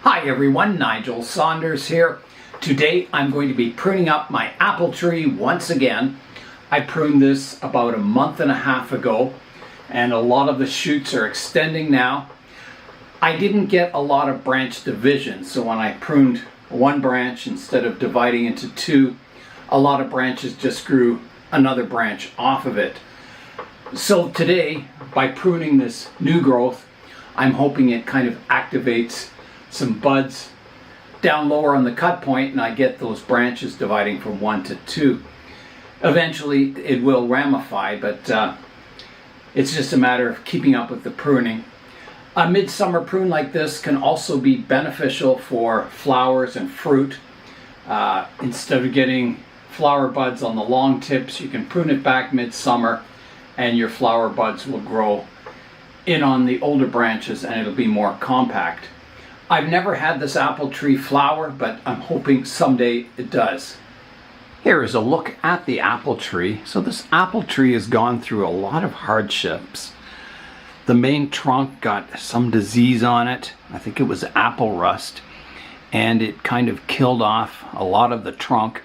Hi everyone, Nigel Saunders here. Today I'm going to be pruning up my apple tree once again. I pruned this about a month and a half ago and a lot of the shoots are extending now. I didn't get a lot of branch division, so when I pruned one branch instead of dividing into two, a lot of branches just grew another branch off of it. So today, by pruning this new growth, I'm hoping it kind of activates some buds down lower on the cut point and I get those branches dividing from 1 to 2. Eventually it will ramify, but it's just a matter of keeping up with the pruning. A midsummer prune like this can also be beneficial for flowers and fruit. Instead of getting flower buds on the long tips, you can prune it back midsummer and your flower buds will grow in on the older branches and it'll be more compact. I've never had this apple tree flower, but I'm hoping someday it does. Here is a look at the apple tree. So this apple tree has gone through a lot of hardships. The main trunk got some disease on it. I think it was apple rust, and it kind of killed off a lot of the trunk.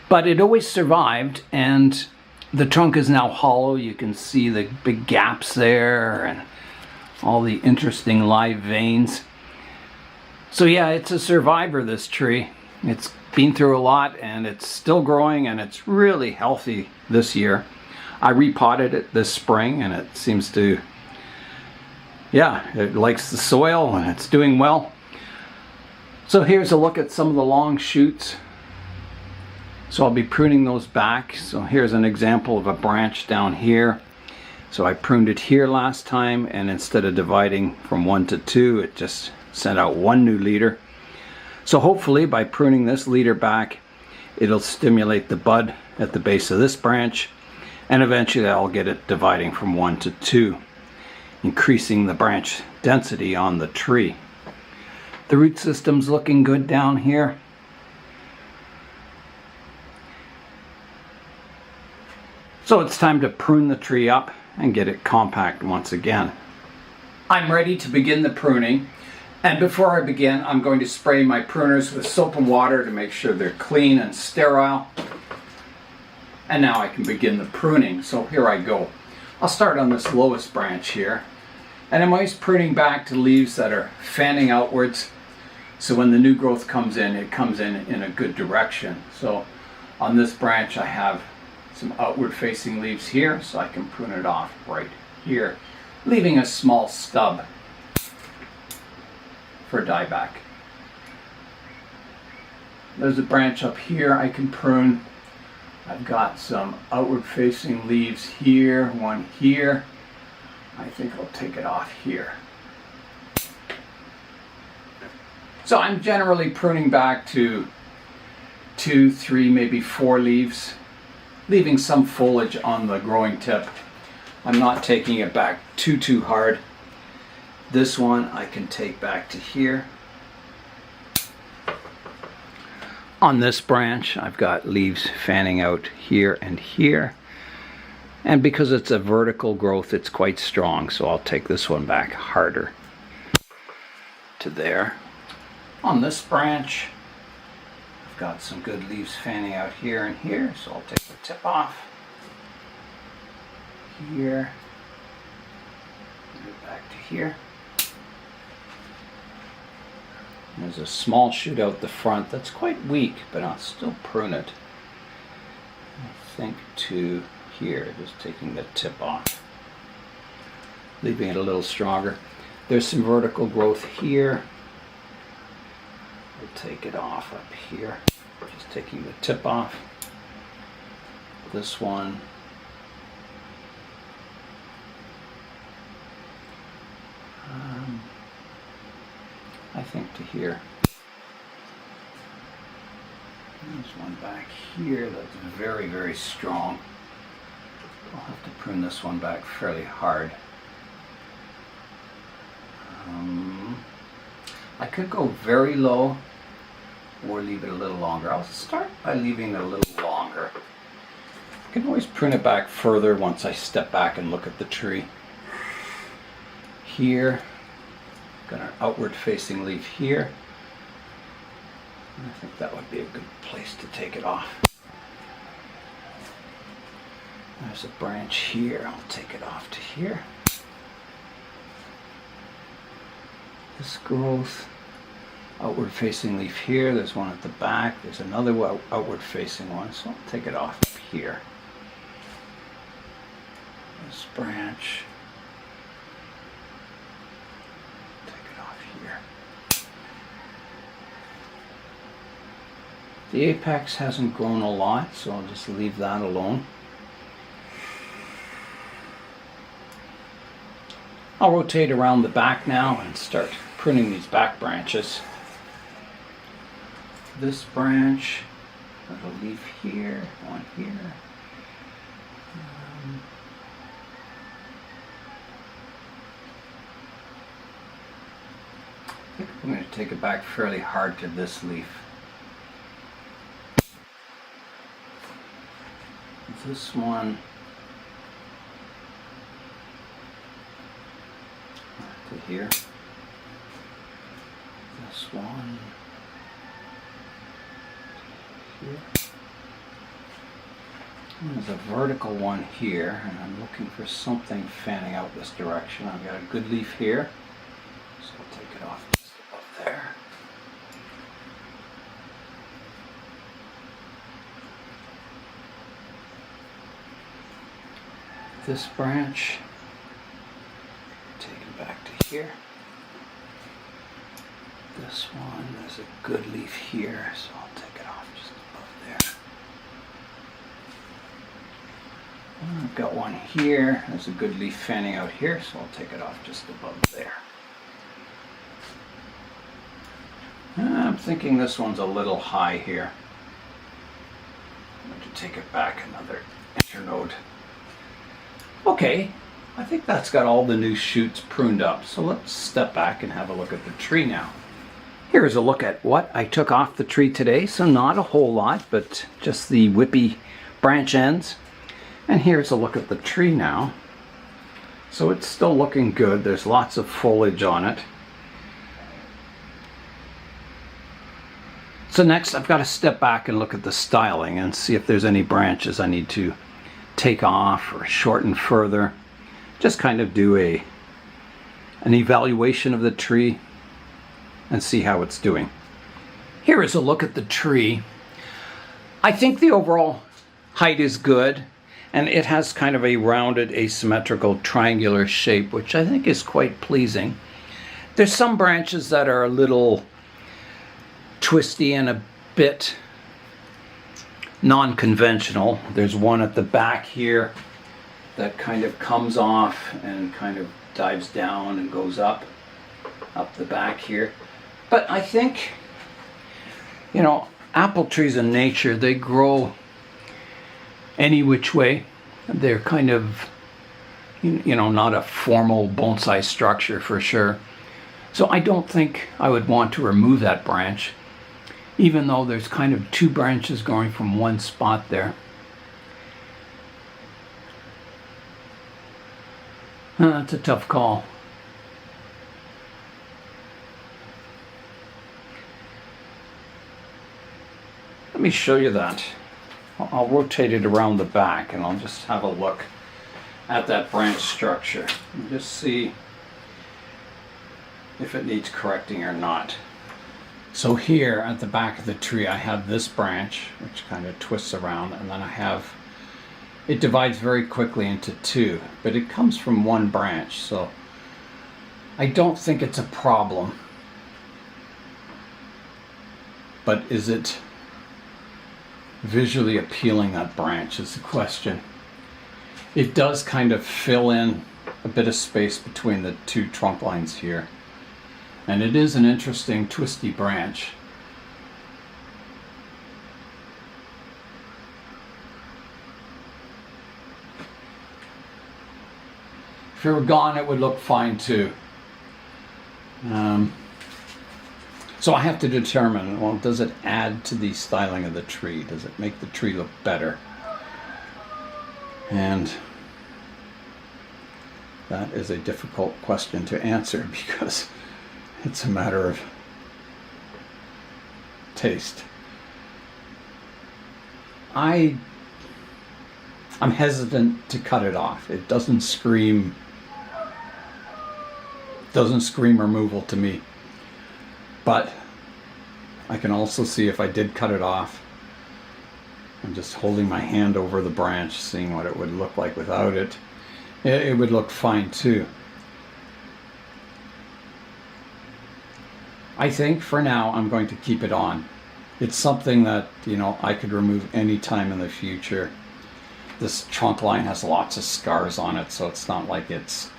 But it always survived, and the trunk is now hollow. You can see the big gaps there and all the interesting live veins. So yeah, it's a survivor, this tree. It's been through a lot and it's still growing and it's really healthy this year. I repotted it this spring and it seems to, yeah, it likes the soil and it's doing well. So here's a look at some of the long shoots. So I'll be pruning those back. So here's an example of a branch down here. So I pruned it here last time, and instead of dividing from 1 to 2, it just sent out one new leader. So hopefully by pruning this leader back, it'll stimulate the bud at the base of this branch, and eventually I'll get it dividing from 1 to 2, increasing the branch density on the tree. The root system's looking good down here. So it's time to prune the tree up and get it compact once again. I'm ready to begin the pruning, and before I begin I'm going to spray my pruners with soap and water to make sure they're clean and sterile. And now I can begin the pruning, so here I go. I'll start on this lowest branch here, and I'm always pruning back to leaves that are fanning outwards, so when the new growth comes in, it comes in a good direction. So on this branch I have some outward facing leaves here, so I can prune it off right here, leaving a small stub for dieback. There's a branch up here I can prune. I've got some outward facing leaves here, one here. I think I'll take it off here. So I'm generally pruning back to 2, 3, maybe 4 leaves, leaving some foliage on the growing tip. I'm not taking it back too hard. This one I can take back to here. On this branch I've got leaves fanning out here and here, and because it's a vertical growth it's quite strong, so I'll take this one back harder to there. On this branch got some good leaves fanning out here and here, so I'll take the tip off here, move it back to here. There's a small shoot out the front that's quite weak, but I'll still prune it. I think to here, just taking the tip off, leaving it a little stronger. There's some vertical growth here. We'll take it off up here, just taking the tip off. This one, I think to here. There's one back here that's very strong. I'll have to prune this one back fairly hard. I could go very low or leave it a little longer. I'll start by leaving it a little longer. I can always prune it back further once I step back and look at the tree. Here, got our outward facing leaf here. And I think that would be a good place to take it off. There's a branch here. I'll take it off to here. This growth, outward facing leaf here. There's one at the back. There's another outward facing one. So I'll take it off here. This branch. Take it off here. The apex hasn't grown a lot, so I'll just leave that alone. I'll rotate around the back now and start pruning these back branches. This branch, got a leaf here, one here. I think I'm going to take it back fairly hard to this leaf. This one to here. This one to here. And there's a vertical one here, and I'm looking for something fanning out this direction. I've got a good leaf here, so I'll take it off just above there. This branch, take it back to here. This one, there's a good leaf here, so I'll take it off just above there. And I've got one here, there's a good leaf fanning out here, so I'll take it off just above there. And I'm thinking this one's a little high here. I'm going to take it back another internode. Okay, I think that's got all the new shoots pruned up, so let's step back and have a look at the tree now. Here's a look at what I took off the tree today, so not a whole lot, but just the whippy branch ends. And here's a look at the tree now. So it's still looking good, there's lots of foliage on it. So next I've got to step back and look at the styling and see if there's any branches I need to take off or shorten further. Just kind of do an evaluation of the tree and see how it's doing. Here is a look at the tree. I think the overall height is good, and it has kind of a rounded, asymmetrical, triangular shape, which I think is quite pleasing. There's some branches that are a little twisty and a bit non-conventional. There's one at the back here that kind of comes off and kind of dives down and goes up the back here. But I think, you know, apple trees in nature, they grow any which way. They're kind of, you know, not a formal bonsai structure for sure. So I don't think I would want to remove that branch, even though there's kind of two branches going from one spot there. That's a tough call. Let me show you that. I'll rotate it around the back and I'll just have a look at that branch structure and just see if it needs correcting or not. So here at the back of the tree I have this branch which kind of twists around, and then I have, it divides very quickly into two, but it comes from one branch, so I don't think it's a problem. But is it visually appealing, that branch, is the question. It does kind of fill in a bit of space between the two trunk lines here. And it is an interesting twisty branch. If it were gone, it would look fine too. So I have to determine, well, does it add to the styling of the tree? Does it make the tree look better? And that is a difficult question to answer because It's a matter of taste. I'm hesitant to cut it off. It doesn't scream removal to me. But I can also see if I did cut it off, I'm just holding my hand over the branch, seeing what it would look like without it. It would look fine too. I think for now I'm going to keep it on. It's something that, you know, I could remove any time in the future. This trunk line has lots of scars on it, so it's not like it's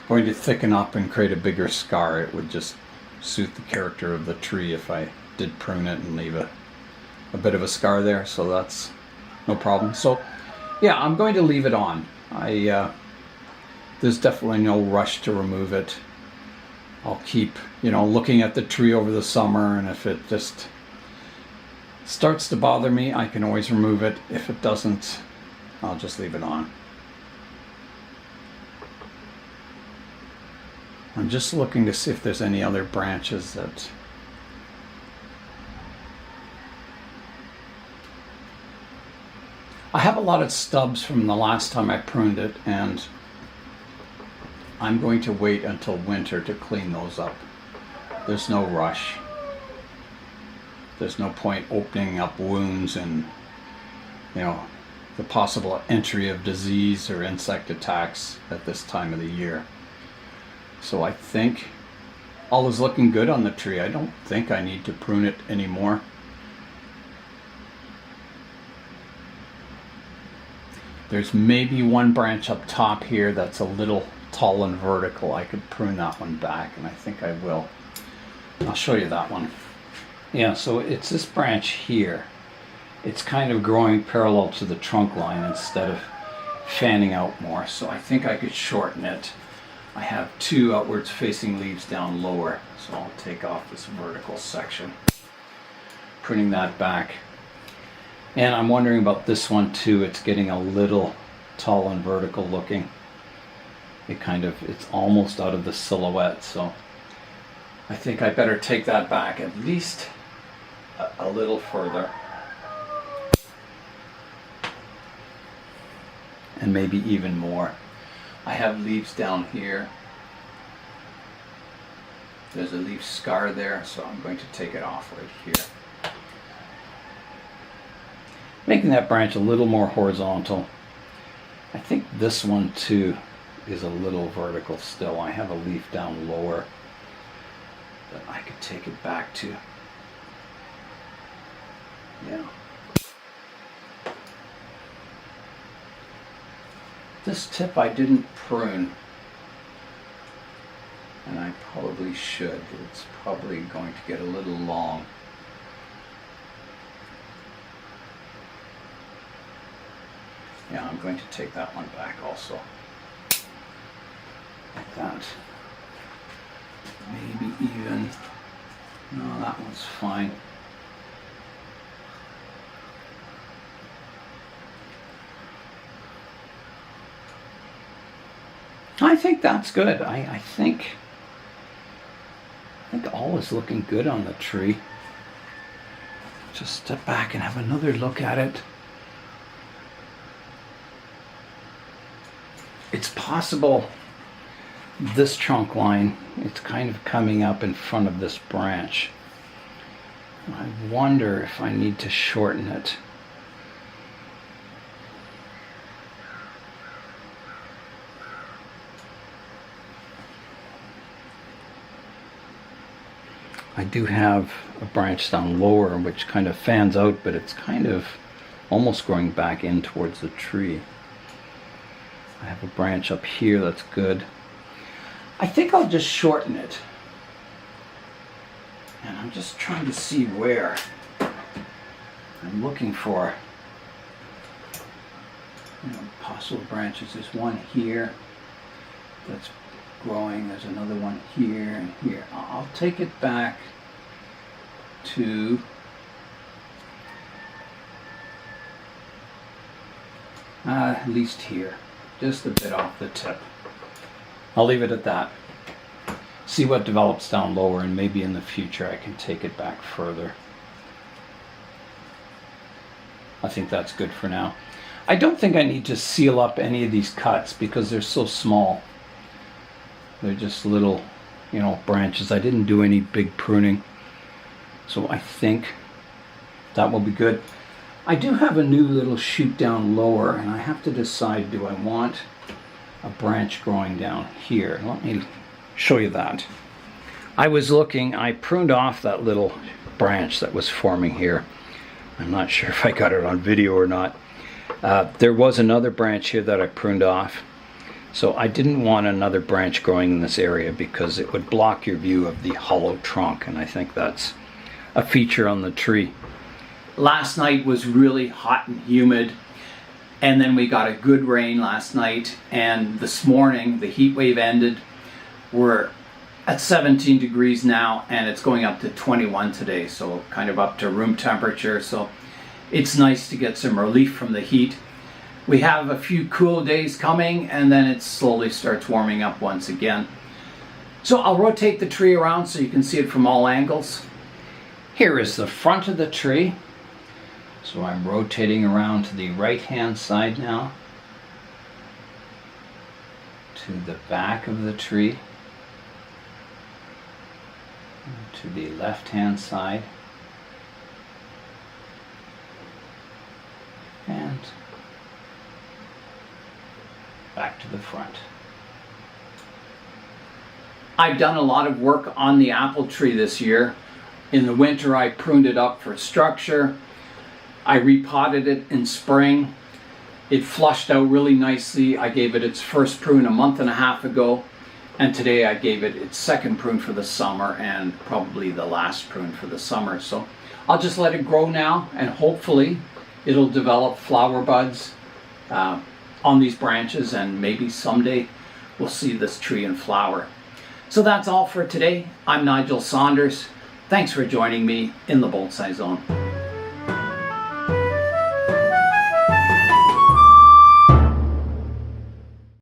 going to thicken up and create a bigger scar. It would just suit the character of the tree if I did prune it and leave a bit of a scar there, so that's no problem. So yeah, I'm going to leave it on. There's definitely no rush to remove it. I'll keep, you know, looking at the tree over the summer, and if it just starts to bother me, I can always remove it. If it doesn't, I'll just leave it on. I'm just looking to see if there's any other branches that I have a lot of stubs from the last time I pruned it, and I'm going to wait until winter to clean those up. There's no rush. There's no point opening up wounds and, you know, the possible entry of disease or insect attacks at this time of the year. So I think all is looking good on the tree. I don't think I need to prune it anymore. There's maybe one branch up top here that's a little tall and vertical. I could prune that one back, and I think I will. I'll show you that one. Yeah, so it's this branch here. It's kind of growing parallel to the trunk line instead of fanning out more, so I think I could shorten it. I have two outwards facing leaves down lower, so I'll take off this vertical section, pruning that back. And I'm wondering about this one too. It's getting a little tall and vertical looking. It's almost out of the silhouette, so I think I better take that back at least a little further. And maybe even more. I have leaves down here. There's a leaf scar there, so I'm going to take it off right here. Making that branch a little more horizontal. I think this one too is a little vertical still. I have a leaf down lower that I could take it back to. Yeah. This tip I didn't prune, and I probably should. It's probably going to get a little long. Yeah, I'm going to take that one back also. Like that. Maybe even, no, that one's fine. I think that's good. I think all is looking good on the tree. Just step back and have another look at it. It's possible this trunk line, it's kind of coming up in front of this branch. I wonder if I need to shorten it. I do have a branch down lower which kind of fans out, but it's kind of almost growing back in towards the tree. I have a branch up here that's good. I think I'll just shorten it. And I'm just trying to see where. I'm looking for, you know, possible branches. There's one here that's growing. There's another one here and here. I'll take it back to at least here. Just a bit off the tip. I'll leave it at that. see what develops down lower, and maybe in the future I can take it back further. I think that's good for now. I don't think I need to seal up any of these cuts because they're so small. They're just little, branches. I didn't do any big pruning, so I think that will be good. I do have a new little shoot down lower, and I have to decide, do I want a branch growing down here? Let me show you that. I pruned off that little branch that was forming here. I'm not sure if I got it on video or not. There was another branch here that I pruned off. So I didn't want another branch growing in this area because it would block your view of the hollow trunk, and I think that's a feature on the tree. Last night was really hot and humid, and then we got a good rain last night, and this morning the heat wave ended. We're at 17 degrees now, and it's going up to 21 today, so kind of up to room temperature. So it's nice to get some relief from the heat. We have a few cool days coming, and then it slowly starts warming up once again. So I'll rotate the tree around so you can see it from all angles. Here is the front of the tree. So I'm rotating around to the right hand side now, to the back of the tree, to the left hand side, and back to the front. I've done a lot of work on the apple tree this year. In the winter I pruned it up for structure. I repotted it in spring. It flushed out really nicely. I gave it its first prune a month and a half ago, and today I gave it its second prune for the summer, and probably the last prune for the summer. So I'll just let it grow now, and hopefully it'll develop flower buds on these branches, and maybe someday we'll see this tree in flower. So that's all for today. I'm Nigel Saunders. Thanks for joining me in the Bonsai Zone.